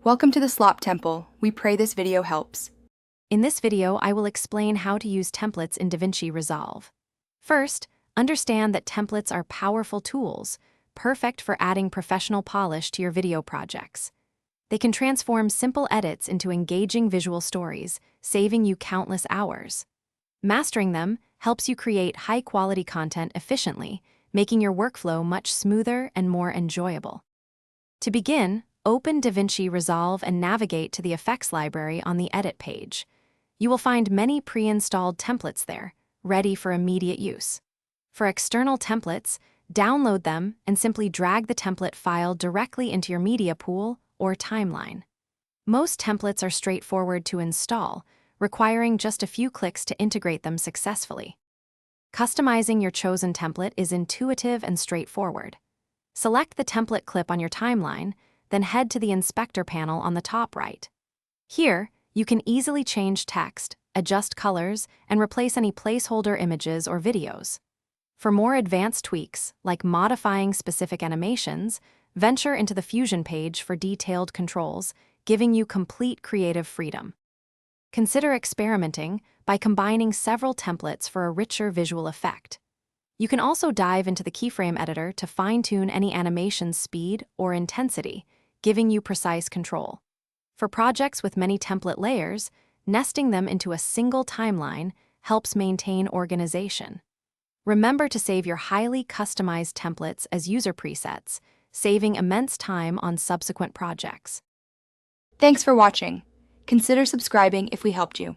Welcome to the Slop Temple. We pray this video helps. In this video, I will explain how to use templates in DaVinci Resolve. First, understand that templates are powerful tools, perfect for adding professional polish to your video projects. They can transform simple edits into engaging visual stories, saving you countless hours. Mastering them helps you create high-quality content efficiently, making your workflow much smoother and more enjoyable. To begin, open DaVinci Resolve and navigate to the effects library on the Edit page. You will find many pre-installed templates there, ready for immediate use. For external templates, download them and simply drag the template file directly into your media pool or timeline. Most templates are straightforward to install, requiring just a few clicks to integrate them successfully. Customizing your chosen template is intuitive and straightforward. Select the template clip on your timeline, then head to the Inspector panel on the top right. Here, you can easily change text, adjust colors, and replace any placeholder images or videos. For more advanced tweaks, like modifying specific animations, venture into the Fusion page for detailed controls, giving you complete creative freedom. Consider experimenting by combining several templates for a richer visual effect. You can also dive into the keyframe editor to fine-tune any animation's speed or intensity, giving you precise control. For projects with many template layers, nesting them into a single timeline helps maintain organization. Remember to save your highly customized templates as user presets, saving immense time on subsequent projects. Thanks for watching. Consider subscribing if we helped you.